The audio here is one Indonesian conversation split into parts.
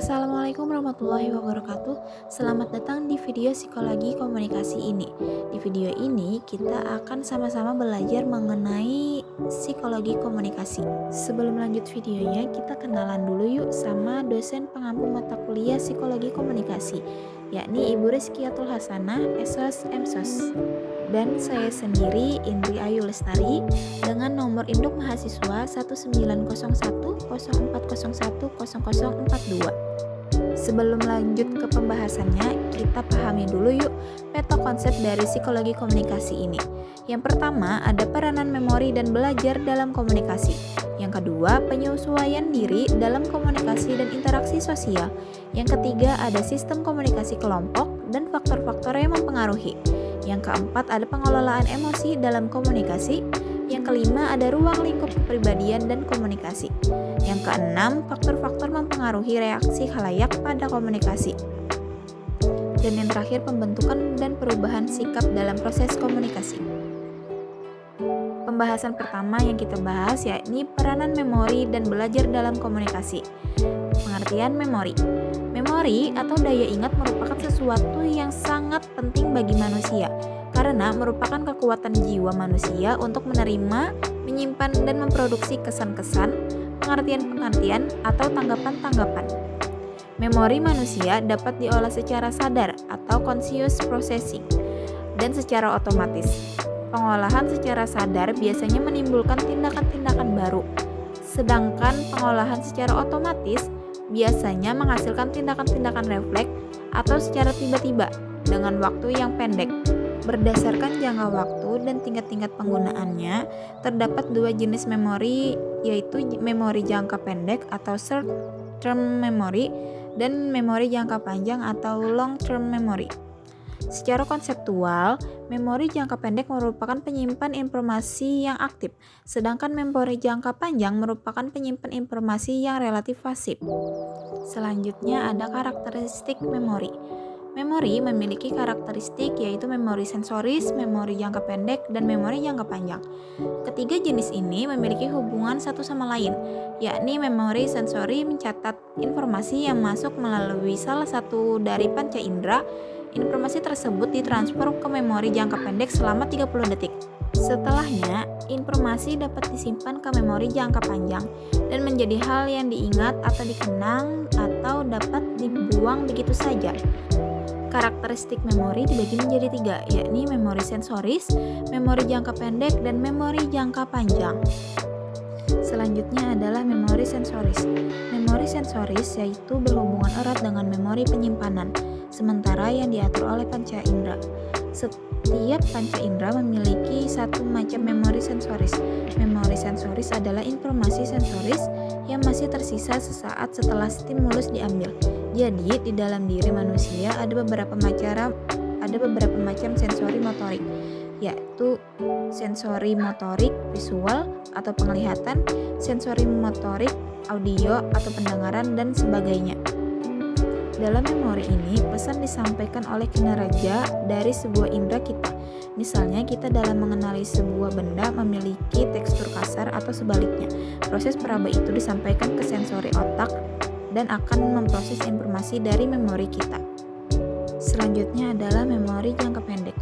Assalamualaikum warahmatullahi wabarakatuh. Selamat datang di video psikologi komunikasi ini. Di video ini kita akan sama-sama belajar mengenai psikologi komunikasi. Sebelum lanjut videonya, kita kenalan dulu yuk sama dosen pengampu mata kuliah psikologi komunikasi, yakni Ibu Rizkiatul Hasanah, SOS MSOS. Dan saya sendiri, Indri Ayu Lestari, dengan nomor induk mahasiswa 190104010042. Sebelum lanjut ke pembahasannya, kita pahami dulu yuk peta konsep dari psikologi komunikasi ini. Yang pertama, ada peranan memori dan belajar dalam komunikasi. Yang kedua, penyesuaian diri dalam komunikasi dan interaksi sosial. Yang ketiga, ada sistem komunikasi kelompok dan faktor-faktor yang mempengaruhi. Yang keempat, ada pengelolaan emosi dalam komunikasi. Yang kelima, ada ruang lingkup kepribadian dan komunikasi. Yang keenam, faktor-faktor mempengaruhi reaksi khalayak pada komunikasi. Dan yang terakhir, pembentukan dan perubahan sikap dalam proses komunikasi. Pembahasan pertama yang kita bahas yakni peranan memori dan belajar dalam komunikasi. Pengertian memori. Memori atau daya ingat merupakan sesuatu yang sangat penting bagi manusia karena merupakan kekuatan jiwa manusia untuk menerima, menyimpan, dan memproduksi kesan-kesan, pengertian-pengertian, atau tanggapan-tanggapan. Memori manusia dapat diolah secara sadar atau conscious processing dan secara otomatis. Pengolahan secara sadar biasanya menimbulkan tindakan-tindakan baru, sedangkan pengolahan secara otomatis biasanya menghasilkan tindakan-tindakan refleks atau secara tiba-tiba dengan waktu yang pendek. Berdasarkan jangka waktu dan tingkat-tingkat penggunaannya, terdapat dua jenis memori, yaitu memori jangka pendek atau short term memory dan memori jangka panjang atau long term memory. Secara konseptual, memori jangka pendek merupakan penyimpan informasi yang aktif, sedangkan memori jangka panjang merupakan penyimpan informasi yang relatif pasif. Selanjutnya ada karakteristik memori. Memori memiliki karakteristik yaitu memori sensoris, memori jangka pendek, dan memori jangka panjang. Ketiga jenis ini memiliki hubungan satu sama lain, yakni memori sensori mencatat informasi yang masuk melalui salah satu dari panca indera. Informasi tersebut ditransfer ke memori jangka pendek selama 30 detik. Setelahnya, informasi dapat disimpan ke memori jangka panjang dan menjadi hal yang diingat atau dikenang atau dapat dibuang begitu saja. Karakteristik memori dibagi menjadi tiga, yakni memori sensoris, memori jangka pendek, dan memori jangka panjang. Selanjutnya adalah memori sensoris. Memori sensoris yaitu berhubungan erat dengan memori penyimpanan, sementara yang diatur oleh panca indera. Setiap panca indera memiliki satu macam memori sensoris. Memori sensoris adalah informasi sensoris yang masih tersisa sesaat setelah stimulus diambil. Jadi, di dalam diri manusia ada beberapa macam sensori motorik, yaitu sensori motorik visual atau penglihatan, sensori motorik audio atau pendengaran, dan sebagainya. Dalam memori ini, pesan disampaikan oleh kinerja dari sebuah indera kita. Misalnya, kita dalam mengenali sebuah benda memiliki tekstur kasar atau sebaliknya. Proses peraba itu disampaikan ke sensori otak dan akan memproses informasi dari memori kita. Selanjutnya adalah memori jangka pendek.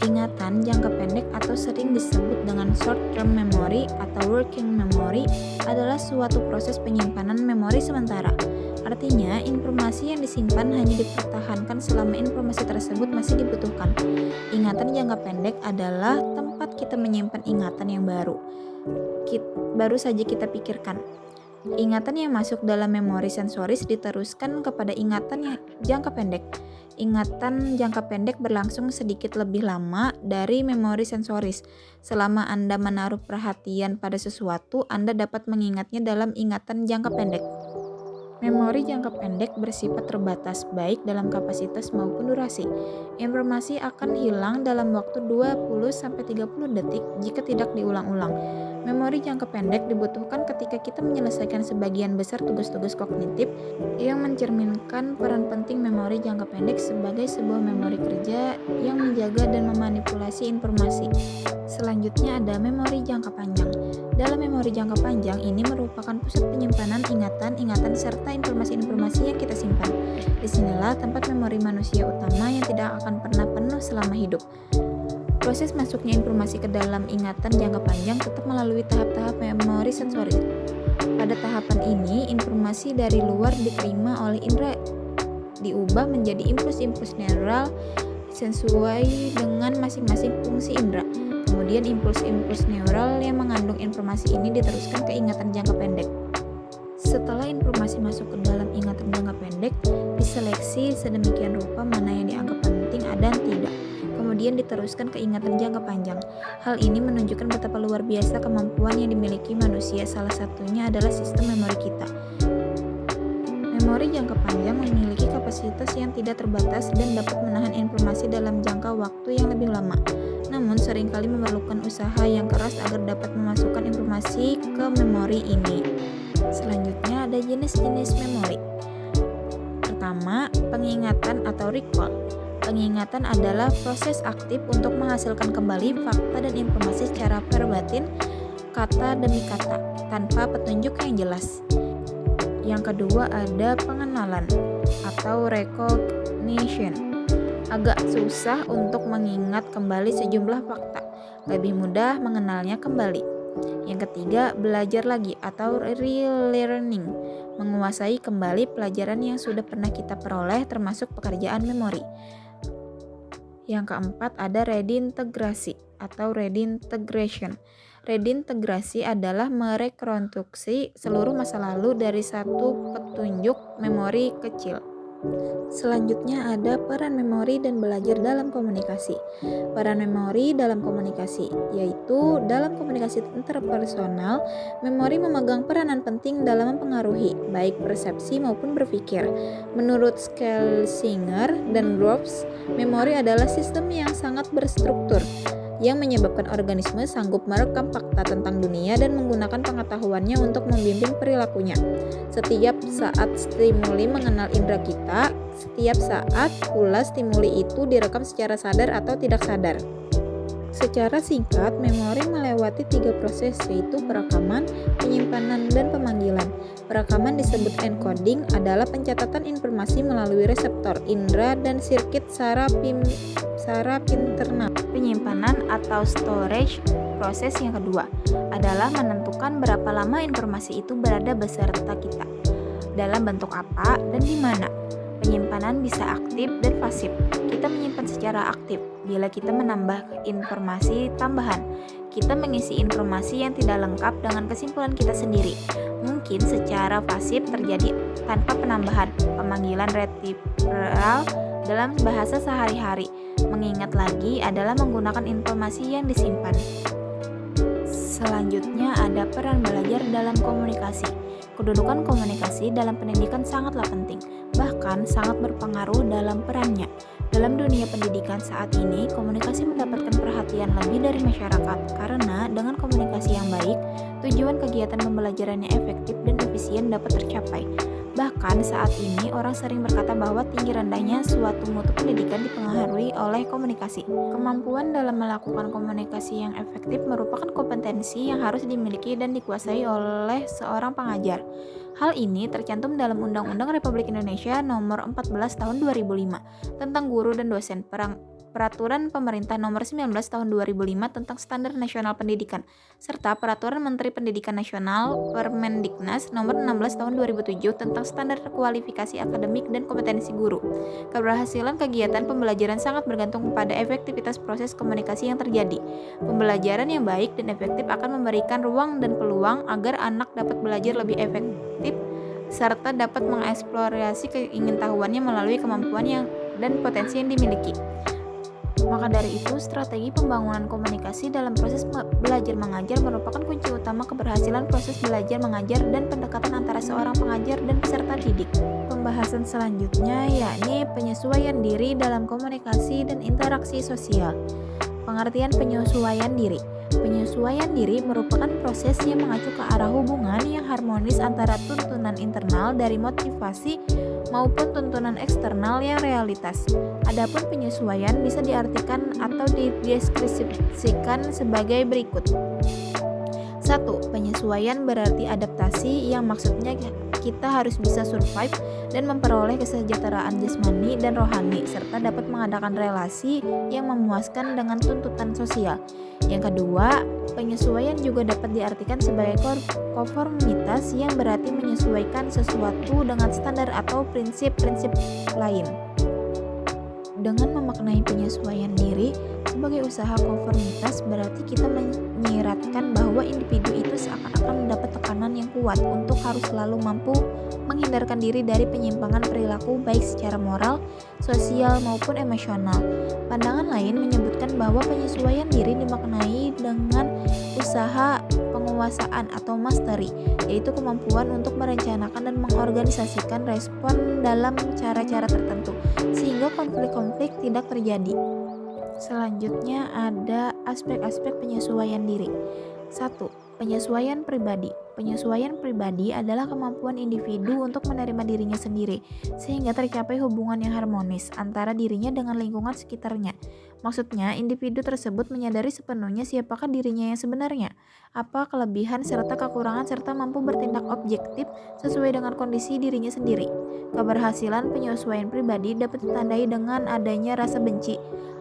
Ingatan jangka pendek atau sering disebut dengan short term memory atau working memory adalah suatu proses penyimpanan memori sementara. Artinya, informasi yang disimpan hanya dipertahankan selama informasi tersebut masih dibutuhkan. Ingatan jangka pendek adalah tempat kita menyimpan ingatan yang baru saja kita pikirkan. Ingatan yang masuk dalam memori sensoris diteruskan kepada ingatan yang jangka pendek. Ingatan jangka pendek berlangsung sedikit lebih lama dari memori sensoris. Selama Anda menaruh perhatian pada sesuatu, Anda dapat mengingatnya dalam ingatan jangka pendek. Memori jangka pendek bersifat terbatas baik dalam kapasitas maupun durasi. Informasi akan hilang dalam waktu 20-30 detik jika tidak diulang-ulang. Memori jangka pendek dibutuhkan ketika kita menyelesaikan sebagian besar tugas-tugas kognitif yang mencerminkan peran penting memori jangka pendek sebagai sebuah memori kerja yang menjaga dan memanipulasi informasi. Selanjutnya ada memori jangka panjang. Dalam memori jangka panjang ini merupakan pusat penyimpanan ingatan-ingatan serta serta informasi-informasi yang kita simpan. Disinilah tempat memori manusia utama yang tidak akan pernah penuh selama hidup. Proses masuknya informasi ke dalam ingatan jangka panjang tetap melalui tahap-tahap memori sensori. Pada tahapan ini, informasi dari luar diterima oleh indera diubah menjadi impuls-impuls neural sesuai dengan masing-masing fungsi indera. Kemudian impuls-impuls neural yang mengandung informasi ini diteruskan ke ingatan jangka pendek. Setelah informasi masuk ke dalam ingatan jangka pendek, diseleksi sedemikian rupa mana yang dianggap penting dan tidak. Kemudian diteruskan ke ingatan jangka panjang. Hal ini menunjukkan betapa luar biasa kemampuan yang dimiliki manusia. Salah satunya adalah sistem memori kita. Memori jangka panjang memiliki kapasitas yang tidak terbatas dan dapat menahan informasi dalam jangka waktu yang lebih lama. Namun seringkali memerlukan usaha yang keras agar dapat memasukkan informasi ke memori ini. Selanjutnya ada jenis-jenis memori. Pertama, pengingatan atau recall. Pengingatan adalah proses aktif untuk menghasilkan kembali fakta dan informasi secara verbatim, kata demi kata, tanpa petunjuk yang jelas. Yang kedua ada pengenalan atau recognition. Agak susah untuk mengingat kembali sejumlah fakta, lebih mudah mengenalnya kembali. Yang ketiga, belajar lagi atau relearning, menguasai kembali pelajaran yang sudah pernah kita peroleh termasuk pekerjaan memori. Yang keempat ada redintegrasi atau redintegration. Redintegrasi adalah merekonstruksi seluruh masa lalu dari satu petunjuk memori kecil. Selanjutnya ada peran memori dan belajar dalam komunikasi. Peran memori dalam komunikasi, yaitu dalam komunikasi interpersonal, memori memegang peranan penting dalam mempengaruhi baik persepsi maupun berpikir. Menurut Schlesinger dan Groves, memori adalah sistem yang sangat berstruktur yang menyebabkan organisme sanggup merekam fakta tentang dunia dan menggunakan pengetahuannya untuk membimbing perilakunya. Setiap saat stimuli mengenal indera kita, setiap saat pula stimuli itu direkam secara sadar atau tidak sadar. Secara singkat, memori melewati 3 proses, yaitu perekaman, penyimpanan, dan pemanggilan. Perekaman disebut encoding, adalah pencatatan informasi melalui reseptor indera dan sirkuit saraf internal. Penyimpanan atau storage, proses yang kedua, adalah menentukan berapa lama informasi itu berada beserta kita, dalam bentuk apa dan di mana. Penyimpanan bisa aktif dan pasif. Kita menyimpan secara aktif bila kita menambah informasi tambahan. Kita mengisi informasi yang tidak lengkap dengan kesimpulan kita sendiri. Mungkin secara pasif terjadi tanpa penambahan. Pemanggilan retrieval dalam bahasa sehari-hari. Mengingat lagi adalah menggunakan informasi yang disimpan. Selanjutnya ada peran belajar dalam komunikasi. Kedudukan komunikasi dalam pendidikan sangatlah penting, bahkan sangat berpengaruh dalam perannya. Dalam dunia pendidikan saat ini, komunikasi mendapatkan perhatian lebih dari masyarakat karena dengan komunikasi yang baik, tujuan kegiatan pembelajarannya efektif dan efisien dapat tercapai. Bahkan saat ini orang sering berkata bahwa tinggi rendahnya suatu mutu pendidikan dipengaruhi oleh komunikasi. Kemampuan dalam melakukan komunikasi yang efektif merupakan kompetensi yang harus dimiliki dan dikuasai oleh seorang pengajar. Hal ini tercantum dalam Undang-Undang Republik Indonesia Nomor 14 Tahun 2005 tentang guru dan dosen, Peraturan Pemerintah Nomor 19 Tahun 2005 tentang Standar Nasional Pendidikan, serta Peraturan Menteri Pendidikan Nasional Permendiknas Nomor 16 Tahun 2007 tentang Standar Kualifikasi Akademik dan Kompetensi Guru. Keberhasilan kegiatan pembelajaran sangat bergantung pada efektivitas proses komunikasi yang terjadi. Pembelajaran yang baik dan efektif akan memberikan ruang dan peluang agar anak dapat belajar lebih efektif serta dapat mengeksplorasi keingintahuannya melalui kemampuan dan potensi yang dimiliki. Maka dari itu, strategi pembangunan komunikasi dalam proses belajar mengajar merupakan kunci utama keberhasilan proses belajar mengajar dan pendekatan antara seorang pengajar dan peserta didik. Pembahasan selanjutnya yakni penyesuaian diri dalam komunikasi dan interaksi sosial. Pengertian penyesuaian diri. Penyesuaian diri merupakan proses yang mengacu ke arah hubungan yang harmonis antara tuntunan internal dari motivasi maupun tuntunan eksternal yang realitas. Adapun penyesuaian bisa diartikan atau dideskripsikan sebagai berikut. 1. Penyesuaian berarti adaptasi, yang maksudnya kita harus bisa survive dan memperoleh kesejahteraan jasmani dan rohani, serta dapat mengadakan relasi yang memuaskan dengan tuntutan sosial. Yang kedua, penyesuaian juga dapat diartikan sebagai konformitas, yang berarti menyesuaikan sesuatu dengan standar atau prinsip-prinsip lain. Dengan memaknai penyesuaian diri sebagai usaha konformitas, berarti kita menyiratkan bahwa individu itu seakan-akan mendapat tekanan yang kuat untuk harus selalu mampu menghindarkan diri dari penyimpangan perilaku baik secara moral, sosial, maupun emosional. Pandangan lain menyebutkan bahwa penyesuaian diri dimaknai dengan usaha penguasaan atau mastery, yaitu kemampuan untuk merencanakan dan mengorganisasikan respon dalam cara-cara tertentu, sehingga konflik-konflik tidak terjadi. Selanjutnya ada aspek-aspek penyesuaian diri. 1. Penyesuaian pribadi. Penyesuaian pribadi adalah kemampuan individu untuk menerima dirinya sendiri, sehingga tercapai hubungan yang harmonis antara dirinya dengan lingkungan sekitarnya. Maksudnya, individu tersebut menyadari sepenuhnya siapakah dirinya yang sebenarnya, apa kelebihan serta kekurangan, serta mampu bertindak objektif sesuai dengan kondisi dirinya sendiri. Keberhasilan penyesuaian pribadi dapat ditandai dengan adanya rasa benci,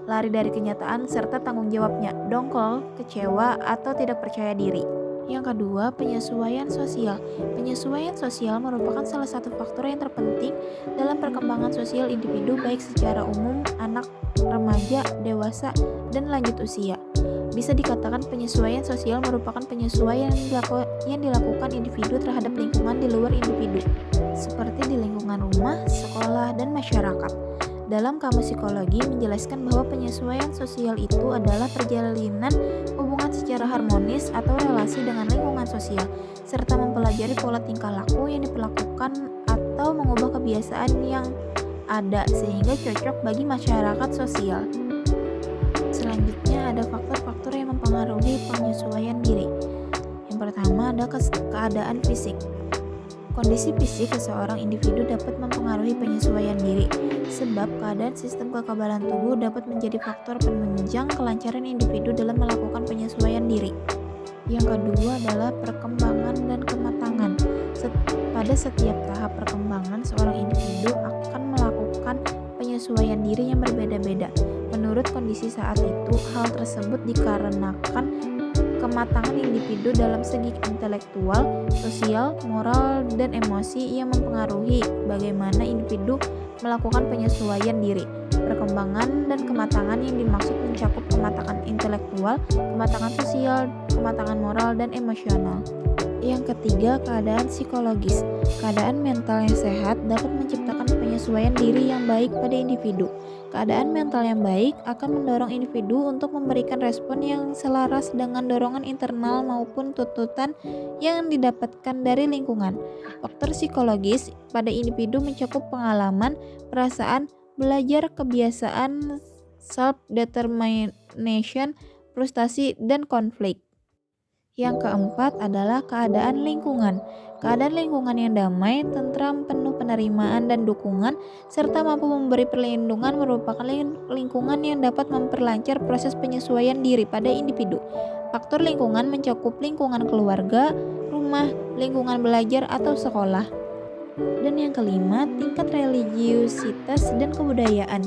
lari dari kenyataan, serta tanggung jawabnya, dongkol, kecewa, atau tidak percaya diri. Yang kedua, penyesuaian sosial. Penyesuaian sosial merupakan salah satu faktor yang terpenting dalam perkembangan sosial individu baik secara umum, anak, remaja, dewasa, dan lanjut usia. Bisa dikatakan penyesuaian sosial merupakan penyesuaian yang dilakukan individu terhadap lingkungan di luar individu, seperti di lingkungan rumah, sekolah, dan masyarakat. Dalam Kamus Psikologi menjelaskan bahwa penyesuaian sosial itu adalah perjalanan hubungan secara harmonis atau relasi dengan lingkungan sosial, serta mempelajari pola tingkah laku yang diperlakukan atau mengubah kebiasaan yang ada sehingga cocok bagi masyarakat sosial. Selanjutnya ada faktor-faktor yang mempengaruhi penyesuaian diri. Yang pertama ada keadaan fisik. Kondisi fisik seseorang individu dapat mempengaruhi penyesuaian diri, sebab keadaan sistem kekebalan tubuh dapat menjadi faktor penunjang kelancaran individu dalam melakukan penyesuaian diri. Yang kedua adalah perkembangan dan kematangan. Pada setiap tahap perkembangan, seorang individu akan melakukan penyesuaian diri yang berbeda-beda. Menurut kondisi saat itu, hal tersebut dikarenakan kematangan individu dalam segi intelektual, sosial, moral, dan emosi yang mempengaruhi bagaimana individu melakukan penyesuaian diri. Perkembangan dan kematangan yang dimaksud mencakup kematangan intelektual, kematangan sosial, kematangan moral, dan emosional. Yang ketiga, keadaan psikologis. Keadaan mental yang sehat dapat menciptakan penyesuaian diri yang baik pada individu. Keadaan mental yang baik akan mendorong individu untuk memberikan respon yang selaras dengan dorongan internal maupun tuntutan yang didapatkan dari lingkungan. Faktor psikologis pada individu mencakup pengalaman, perasaan, belajar, kebiasaan, self-determination, frustasi, dan konflik. Yang keempat adalah keadaan lingkungan. Keadaan lingkungan yang damai, tentram, penuh penerimaan dan dukungan, serta mampu memberi perlindungan merupakan lingkungan yang dapat memperlancar proses penyesuaian diri pada individu. Faktor lingkungan mencakup lingkungan keluarga, rumah, lingkungan belajar atau sekolah. Dan yang kelima, tingkat religiusitas dan kebudayaan.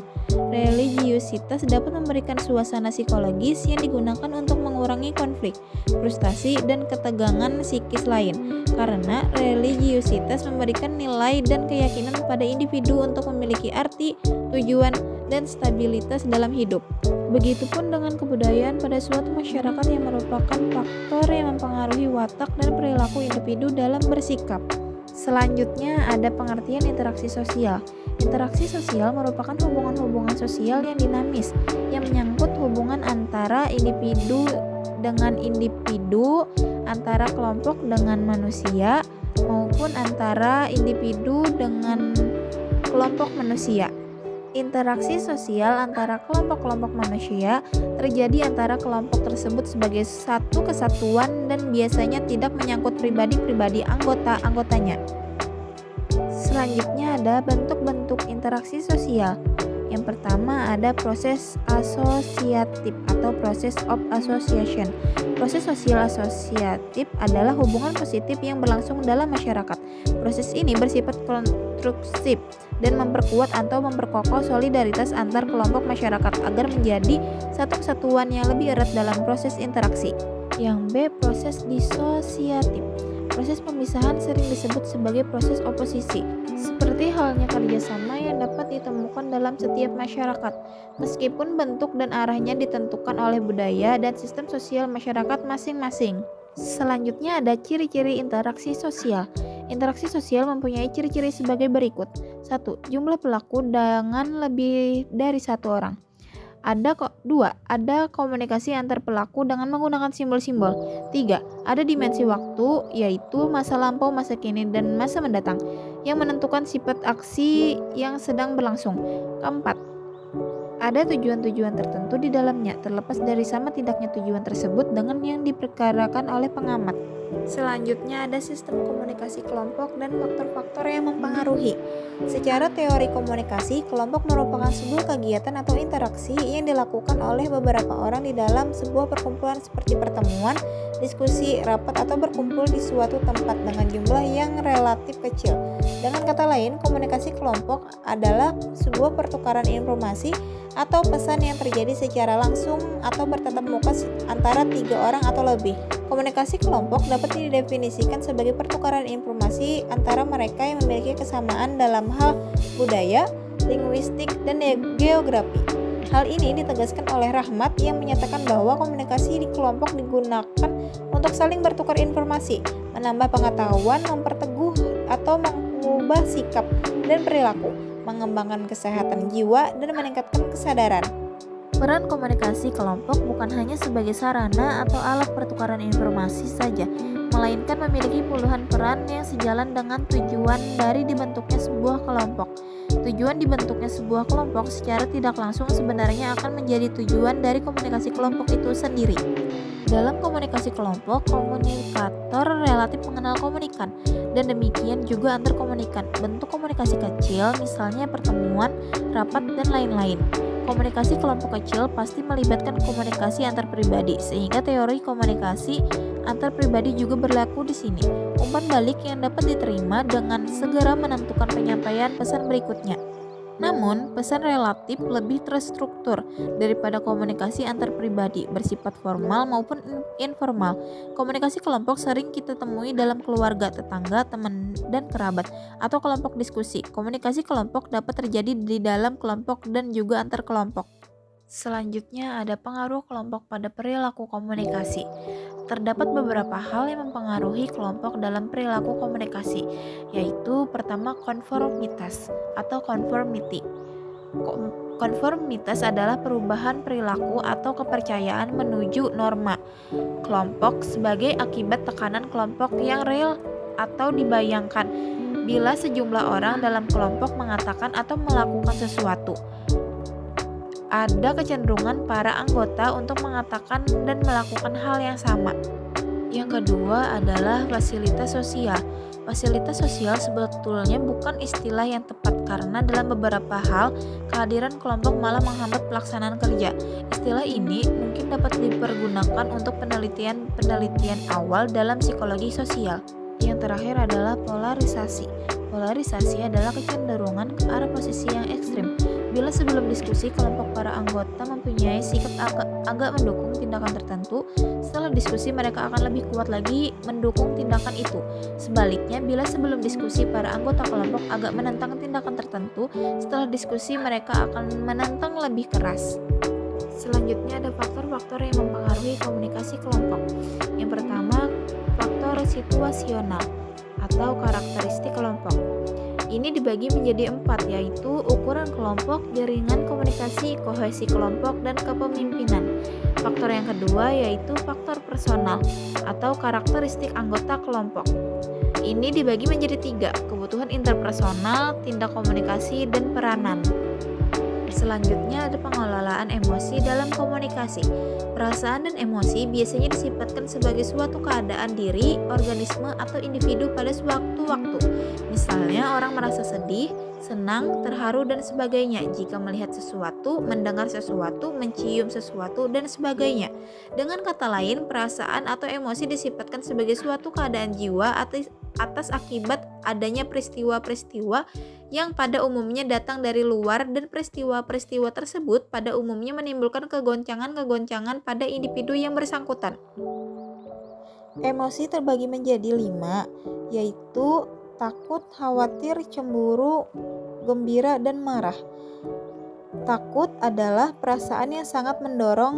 Religiusitas dapat memberikan suasana psikologis yang digunakan untuk mengurangi konflik, frustasi, dan ketegangan psikis lain. Karena religiusitas memberikan nilai dan keyakinan pada individu untuk memiliki arti, tujuan, dan stabilitas dalam hidup. Begitupun dengan kebudayaan pada suatu masyarakat yang merupakan faktor yang mempengaruhi watak dan perilaku individu dalam bersikap. Selanjutnya ada pengertian interaksi sosial. Interaksi sosial merupakan hubungan-hubungan sosial yang dinamis, yang menyangkut hubungan antara individu dengan individu, antara kelompok dengan manusia, maupun antara individu dengan kelompok manusia. Interaksi sosial antara kelompok-kelompok manusia terjadi antara kelompok tersebut sebagai satu kesatuan dan biasanya tidak menyangkut pribadi-pribadi anggotanya. Selanjutnya ada bentuk-bentuk interaksi sosial. Yang pertama ada proses asosiatif atau process of association. Proses sosial asosiatif adalah hubungan positif yang berlangsung dalam masyarakat. Proses ini bersifat konstruktif dan memperkuat atau memperkokoh solidaritas antar kelompok masyarakat agar menjadi satu kesatuan yang lebih erat dalam proses interaksi. Yang B, proses disosiatif. Proses pemisahan sering disebut sebagai proses oposisi, seperti halnya kerjasama yang dapat ditemukan dalam setiap masyarakat, meskipun bentuk dan arahnya ditentukan oleh budaya dan sistem sosial masyarakat masing-masing. Selanjutnya ada ciri-ciri interaksi sosial. Interaksi sosial mempunyai ciri-ciri sebagai berikut. 1. Jumlah pelaku dengan lebih dari satu orang. Dua, ada komunikasi antar pelaku dengan menggunakan simbol-simbol. 3. Ada dimensi waktu, yaitu masa lampau, masa kini, dan masa mendatang, yang menentukan sifat aksi yang sedang berlangsung. 4. Ada tujuan-tujuan tertentu di dalamnya, terlepas dari sama tidaknya tujuan tersebut dengan yang diperkirakan oleh pengamat. Selanjutnya ada sistem komunikasi kelompok dan faktor-faktor yang mempengaruhi. Secara teori komunikasi, kelompok merupakan sebuah kegiatan atau interaksi yang dilakukan oleh beberapa orang di dalam sebuah perkumpulan seperti pertemuan, diskusi, rapat, atau berkumpul di suatu tempat dengan jumlah yang relatif kecil. Dengan kata lain, komunikasi kelompok adalah sebuah pertukaran informasi atau pesan yang terjadi secara langsung atau bertatap muka antara 3 orang atau lebih. Komunikasi kelompok dapat didefinisikan sebagai pertukaran informasi antara mereka yang memiliki kesamaan dalam hal budaya, linguistik, dan geografi. Hal ini ditegaskan oleh Rahmat yang menyatakan bahwa komunikasi di kelompok digunakan untuk saling bertukar informasi, menambah pengetahuan, memperteguh atau mengubah sikap dan perilaku, mengembangkan kesehatan jiwa, dan meningkatkan kesadaran. Peran komunikasi kelompok bukan hanya sebagai sarana atau alat pertukaran informasi saja, melainkan memiliki puluhan peran yang sejalan dengan tujuan dari dibentuknya sebuah kelompok. Tujuan dibentuknya sebuah kelompok secara tidak langsung sebenarnya akan menjadi tujuan dari komunikasi kelompok itu sendiri. Dalam komunikasi kelompok, komunikator relatif mengenal komunikan, dan demikian juga antar komunikan. Bentuk komunikasi kecil, misalnya pertemuan, rapat, dan lain-lain. Komunikasi kelompok kecil pasti melibatkan komunikasi antar pribadi, sehingga teori komunikasi antar pribadi juga berlaku di sini. Umpan balik yang dapat diterima dengan segera menentukan penyampaian pesan berikutnya. Namun, pesan relatif lebih terstruktur daripada komunikasi antar pribadi, bersifat formal maupun informal. Komunikasi kelompok sering kita temui dalam keluarga, tetangga, teman, dan kerabat, atau kelompok diskusi. Komunikasi kelompok dapat terjadi di dalam kelompok dan juga antar kelompok. Selanjutnya ada pengaruh kelompok pada perilaku komunikasi. Terdapat beberapa hal yang mempengaruhi kelompok dalam perilaku komunikasi, yaitu pertama konformitas atau conformity. Konformitas adalah perubahan perilaku atau kepercayaan menuju norma kelompok sebagai akibat tekanan kelompok yang real atau dibayangkan bila sejumlah orang dalam kelompok mengatakan atau melakukan sesuatu. Ada kecenderungan para anggota untuk mengatakan dan melakukan hal yang sama. Yang kedua adalah fasilitas sosial. Fasilitas sosial sebetulnya bukan istilah yang tepat karena dalam beberapa hal kehadiran kelompok malah menghambat pelaksanaan kerja. Istilah ini mungkin dapat dipergunakan untuk penelitian awal dalam psikologi sosial. Yang terakhir adalah polarisasi. Polarisasi adalah kecenderungan ke arah posisi yang ekstrim. Bila sebelum diskusi kelompok para anggota mempunyai sikap agak mendukung tindakan tertentu, setelah diskusi mereka akan lebih kuat lagi mendukung tindakan itu. Sebaliknya, bila sebelum diskusi para anggota kelompok agak menentang tindakan tertentu, setelah diskusi mereka akan menentang lebih keras. Selanjutnya ada faktor-faktor yang mempengaruhi komunikasi kelompok. Yang pertama, faktor situasional atau karakteristik kelompok. Ini dibagi menjadi 4, yaitu ukuran kelompok, jaringan komunikasi, kohesi kelompok, dan kepemimpinan. Faktor yang kedua yaitu faktor personal atau karakteristik anggota kelompok. Ini dibagi menjadi 3, kebutuhan interpersonal, tindak komunikasi, dan peranan. Selanjutnya ada pengelolaan emosi dalam komunikasi. Perasaan dan emosi biasanya disifatkan sebagai suatu keadaan diri, organisme, atau individu pada suatu waktu. Misalnya orang merasa sedih, senang, terharu, dan sebagainya jika melihat sesuatu, mendengar sesuatu, mencium sesuatu, dan sebagainya. Dengan kata lain, perasaan atau emosi disifatkan sebagai suatu keadaan jiwa atas akibat adanya peristiwa-peristiwa yang pada umumnya datang dari luar, dan peristiwa-peristiwa tersebut pada umumnya menimbulkan kegoncangan-kegoncangan pada individu yang bersangkutan. Emosi terbagi menjadi 5, yaitu takut, khawatir, cemburu, gembira, dan marah. Takut adalah perasaan yang sangat mendorong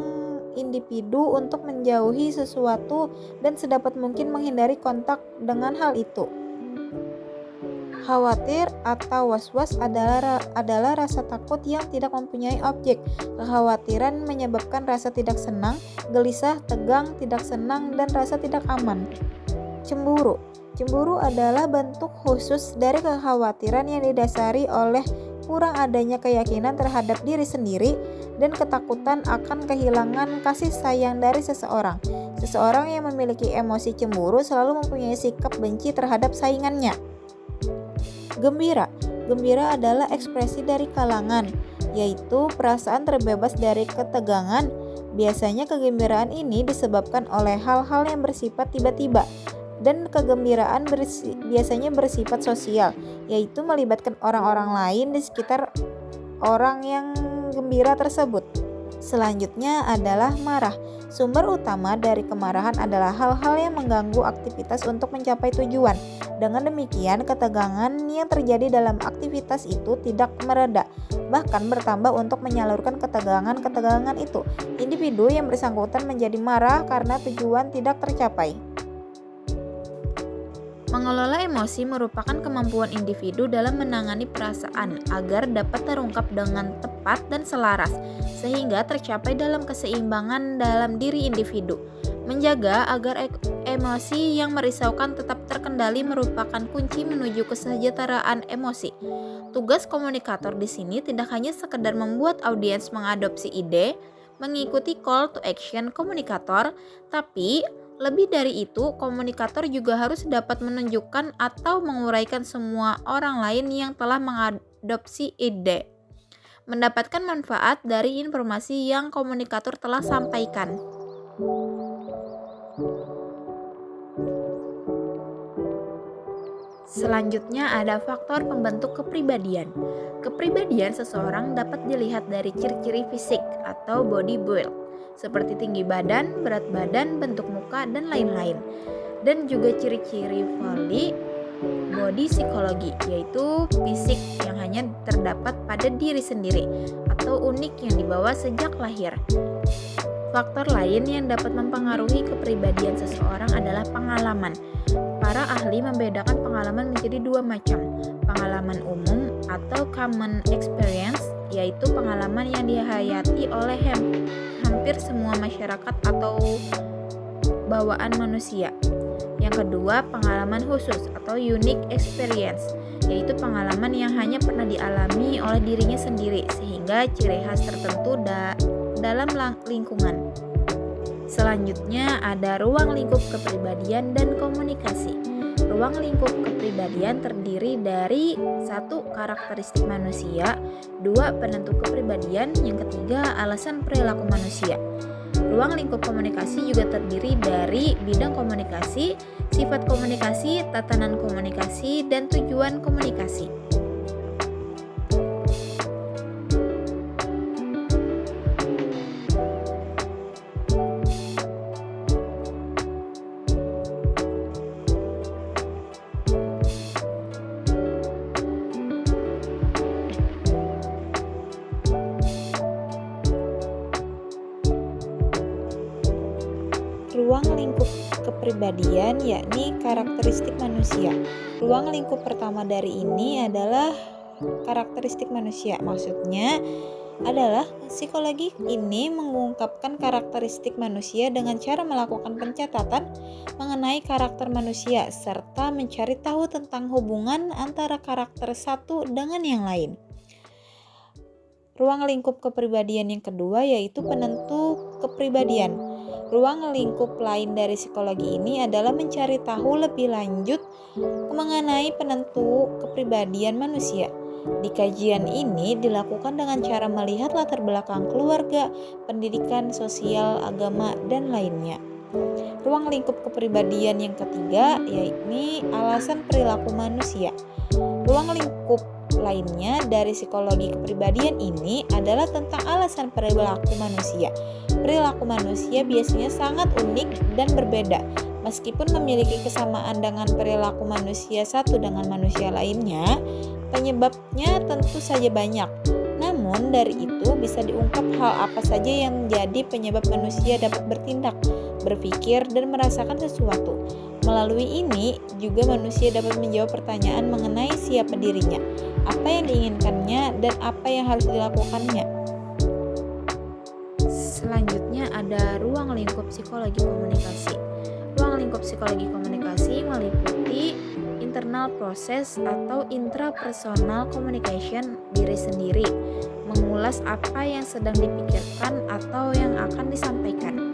individu untuk menjauhi sesuatu dan sedapat mungkin menghindari kontak dengan hal itu. Khawatir atau was-was adalah rasa takut yang tidak mempunyai objek. Kekhawatiran menyebabkan rasa tidak senang, gelisah, tegang, tidak senang, dan rasa tidak aman. Cemburu. Cemburu adalah bentuk khusus dari kekhawatiran yang didasari oleh kurang adanya keyakinan terhadap diri sendiri dan ketakutan akan kehilangan kasih sayang dari seseorang. Seseorang yang memiliki emosi cemburu selalu mempunyai sikap benci terhadap saingannya. Gembira. Gembira adalah ekspresi dari kalangan, yaitu perasaan terbebas dari ketegangan. Biasanya kegembiraan ini disebabkan oleh hal-hal yang bersifat tiba-tiba, dan kegembiraan biasanya bersifat sosial, yaitu melibatkan orang-orang lain di sekitar orang yang gembira tersebut. Selanjutnya adalah marah. Sumber utama dari kemarahan adalah hal-hal yang mengganggu aktivitas untuk mencapai tujuan. Dengan demikian, ketegangan yang terjadi dalam aktivitas itu tidak mereda, bahkan bertambah untuk menyalurkan ketegangan-ketegangan itu. Individu yang bersangkutan menjadi marah karena tujuan tidak tercapai. Mengelola emosi merupakan kemampuan individu dalam menangani perasaan agar dapat terungkap dengan tepat dan selaras, sehingga tercapai dalam keseimbangan dalam diri individu. Menjaga agar emosi yang merisaukan tetap terkendali merupakan kunci menuju kesejahteraan emosi. Tugas komunikator di sini tidak hanya sekedar membuat audiens mengadopsi ide, mengikuti call to action komunikator, tapi lebih dari itu, komunikator juga harus dapat menunjukkan atau menguraikan semua orang lain yang telah mengadopsi ide, mendapatkan manfaat dari informasi yang komunikator telah sampaikan. Selanjutnya ada faktor pembentuk kepribadian. Kepribadian seseorang dapat dilihat dari ciri-ciri fisik atau body build, seperti tinggi badan, berat badan, bentuk muka, dan lain-lain. Dan juga ciri-ciri body psikologi, yaitu fisik yang hanya terdapat pada diri sendiri atau unik yang dibawa sejak lahir. Faktor lain yang dapat mempengaruhi kepribadian seseorang adalah pengalaman. Para ahli membedakan pengalaman menjadi 2 macam. Pengalaman umum atau common experience, yaitu pengalaman yang dihayati oleh hampir semua masyarakat atau bawaan manusia. Yang kedua, pengalaman khusus atau unique experience, yaitu pengalaman yang hanya pernah dialami oleh dirinya sendiri sehingga ciri khas tertentu dalam lingkungan. Selanjutnya ada ruang lingkup kepribadian dan komunikasi. Ruang lingkup kepribadian terdiri dari 1. Karakteristik manusia, 2. Penentu kepribadian, yang ketiga alasan perilaku manusia. Ruang lingkup komunikasi juga terdiri dari bidang komunikasi, sifat komunikasi, tatanan komunikasi, dan tujuan komunikasi. Ruang lingkup kepribadian yakni karakteristik manusia. Ruang lingkup pertama dari ini adalah karakteristik manusia. Maksudnya adalah psikologi ini mengungkapkan karakteristik manusia dengan cara melakukan pencatatan mengenai karakter manusia serta mencari tahu tentang hubungan antara karakter satu dengan yang lain. Ruang lingkup kepribadian yang kedua yaitu penentu kepribadian. Ruang lingkup lain dari psikologi ini adalah mencari tahu lebih lanjut mengenai penentu kepribadian manusia. Di kajian ini dilakukan dengan cara melihat latar belakang keluarga, pendidikan, sosial, agama, dan lainnya. Ruang lingkup kepribadian yang ketiga yakni alasan perilaku manusia. Ruang lingkup lainnya dari psikologi kepribadian ini adalah tentang alasan perilaku manusia. Perilaku manusia biasanya sangat unik dan berbeda. Meskipun memiliki kesamaan dengan perilaku manusia satu dengan manusia lainnya, penyebabnya tentu saja banyak. Namun dari itu bisa diungkap hal apa saja yang menjadi penyebab manusia dapat bertindak, berpikir, dan merasakan sesuatu. Melalui ini juga manusia dapat menjawab pertanyaan mengenai siapa dirinya, apa yang diinginkannya, dan apa yang harus dilakukannya. Selanjutnya ada ruang lingkup psikologi komunikasi. Ruang lingkup psikologi komunikasi meliputi internal proses atau intrapersonal communication diri sendiri, mengulas apa yang sedang dipikirkan atau yang akan disampaikan.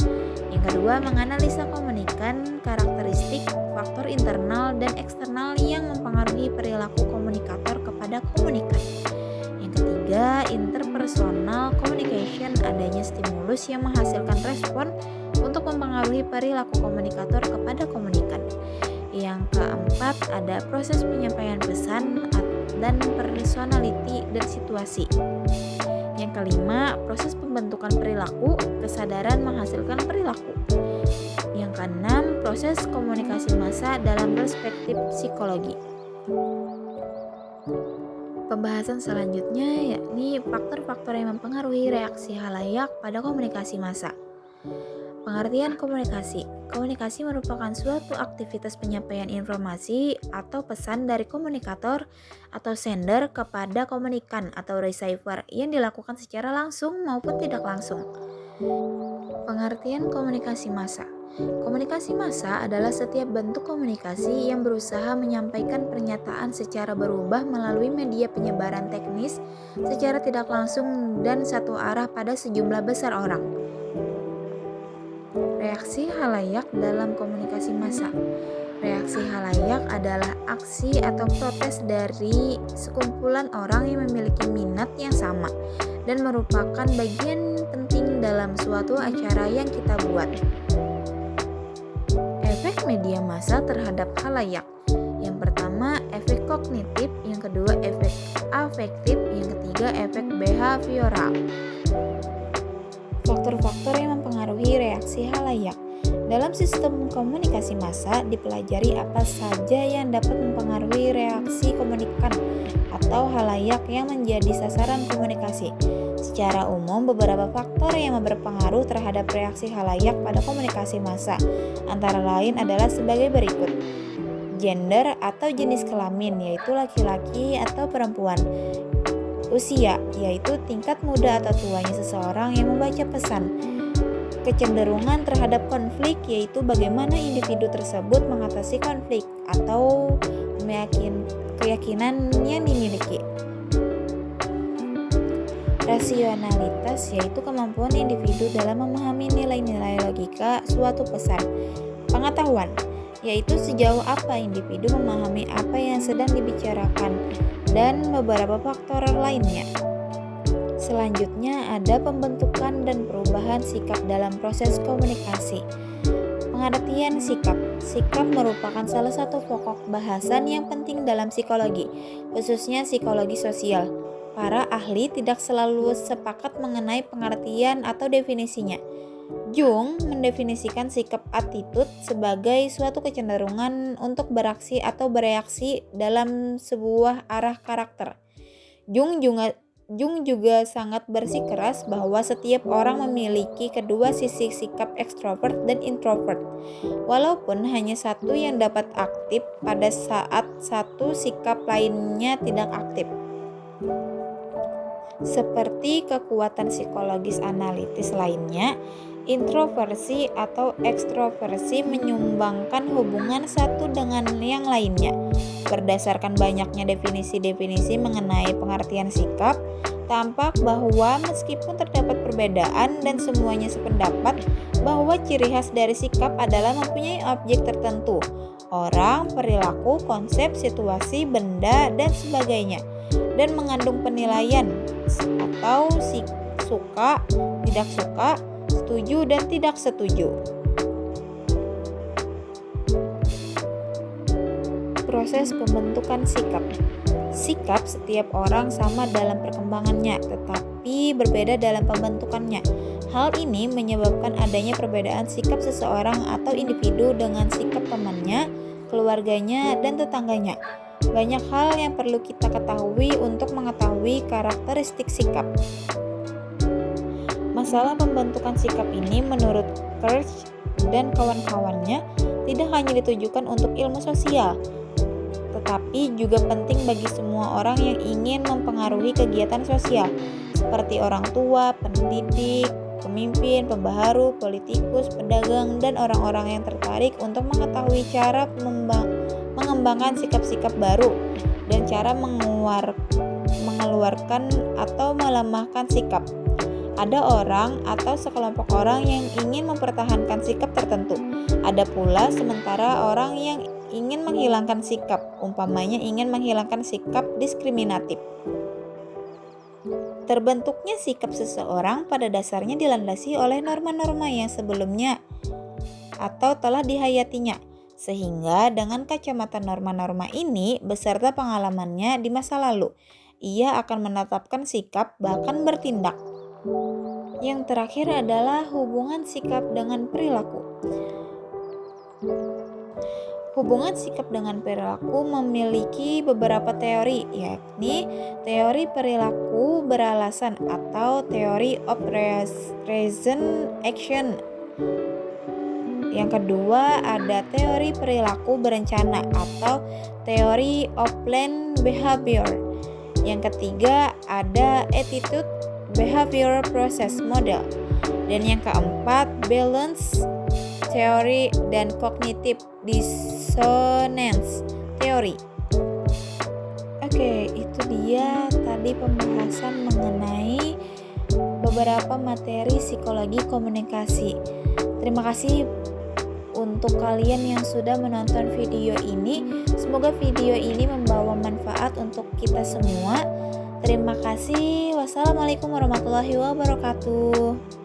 Yang kedua, menganalisa komunikan, karakteristik, faktor internal dan eksternal yang mempengaruhi perilaku komunikator kepada komunikan. Yang ketiga, interpersonal communication, adanya stimulus yang menghasilkan respon untuk mempengaruhi perilaku komunikator kepada komunikan. Yang keempat, ada proses penyampaian pesan dan personality dan situasi. Yang kelima, proses pembentukan perilaku, kesadaran menghasilkan perilaku. Yang keenam, proses komunikasi massa dalam perspektif psikologi. Pembahasan selanjutnya yakni faktor-faktor yang mempengaruhi reaksi halayak pada komunikasi massa. Pengertian komunikasi. Komunikasi merupakan suatu aktivitas penyampaian informasi atau pesan dari komunikator atau sender kepada komunikan atau receiver yang dilakukan secara langsung maupun tidak langsung. Pengertian komunikasi massa. Komunikasi massa adalah setiap bentuk komunikasi yang berusaha menyampaikan pernyataan secara berubah melalui media penyebaran teknis secara tidak langsung dan satu arah pada sejumlah besar orang. Reaksi halayak dalam komunikasi massa. Reaksi halayak adalah aksi atau protes dari sekumpulan orang yang memiliki minat yang sama dan merupakan bagian penting dalam suatu acara yang kita buat. Efek media massa terhadap halayak. Yang pertama, efek kognitif, yang kedua efek afektif, yang ketiga efek behavioral. Faktor-faktor yang mempengaruhi reaksi halayak. Dalam sistem komunikasi massa dipelajari apa saja yang dapat mempengaruhi reaksi komunikan atau halayak yang menjadi sasaran komunikasi. Secara umum, beberapa faktor yang berpengaruh terhadap reaksi halayak pada komunikasi massa antara lain adalah sebagai berikut. Gender atau jenis kelamin, yaitu laki-laki atau perempuan. Usia, yaitu tingkat muda atau tuanya seseorang yang membaca pesan. Kecenderungan terhadap konflik, yaitu bagaimana individu tersebut mengatasi konflik atau keyakinan yang dimiliki. Rasionalitas, yaitu kemampuan individu dalam memahami nilai-nilai logika suatu pesan. Pengetahuan, yaitu sejauh apa individu memahami apa yang sedang dibicarakan, dan beberapa faktor lainnya. Selanjutnya ada pembentukan dan perubahan sikap dalam proses komunikasi. Pengertian sikap. Sikap merupakan salah satu pokok bahasan yang penting dalam psikologi, khususnya psikologi sosial. Para ahli tidak selalu sepakat mengenai pengertian atau definisinya. Jung mendefinisikan sikap attitude sebagai suatu kecenderungan untuk beraksi atau bereaksi dalam sebuah arah karakter. Jung juga sangat bersikeras bahwa setiap orang memiliki kedua sisi sikap ekstrovert dan introvert, walaupun hanya satu yang dapat aktif pada saat satu sikap lainnya tidak aktif. Seperti kekuatan psikologis analitis lainnya, introversi atau ekstroversi menyumbangkan hubungan satu dengan yang lainnya. Berdasarkan banyaknya definisi-definisi mengenai pengertian sikap, tampak bahwa meskipun terdapat perbedaan dan semuanya sependapat bahwa ciri khas dari sikap adalah mempunyai objek tertentu, orang, perilaku, konsep, situasi, benda, dan sebagainya. dan mengandung penilaian atau suka, tidak suka, setuju dan tidak setuju. Proses pembentukan sikap. Sikap setiap orang sama dalam perkembangannya, tetapi berbeda dalam pembentukannya. Hal ini menyebabkan adanya perbedaan sikap seseorang atau individu dengan sikap temannya, keluarganya, dan tetangganya. Banyak hal yang perlu kita ketahui untuk mengetahui karakteristik sikap. Masalah pembentukan sikap ini menurut Kirsch dan kawan-kawannya tidak hanya ditujukan untuk ilmu sosial, tetapi juga penting bagi semua orang yang ingin mempengaruhi kegiatan sosial, seperti orang tua, pendidik, pemimpin, pembaharu, politikus, pedagang, dan orang-orang yang tertarik untuk mengetahui cara mengembangkan sikap-sikap baru dan cara mengeluarkan atau melemahkan sikap. Ada orang atau sekelompok orang yang ingin mempertahankan sikap tertentu. Ada pula sementara orang yang ingin menghilangkan sikap, umpamanya ingin menghilangkan sikap diskriminatif. Terbentuknya sikap seseorang pada dasarnya dilandasi oleh norma-norma yang sebelumnya atau telah dihayatinya, sehingga dengan kacamata norma-norma ini beserta pengalamannya di masa lalu, ia akan menetapkan sikap bahkan bertindak. Yang terakhir adalah hubungan sikap dengan perilaku. Hubungan sikap dengan perilaku memiliki beberapa teori, yakni teori perilaku beralasan atau theory of reason action. Yang kedua ada teori perilaku berencana atau theory of planned behavior. Yang ketiga ada attitude behavior process model. Dan yang keempat balance theory dan cognitive dissonance theory. Oke, itu dia tadi pembahasan mengenai beberapa materi psikologi komunikasi. Terima kasih untuk kalian yang sudah menonton video ini. Semoga video ini membawa manfaat untuk kita semua. Terima kasih. Wassalamualaikum warahmatullahi wabarakatuh.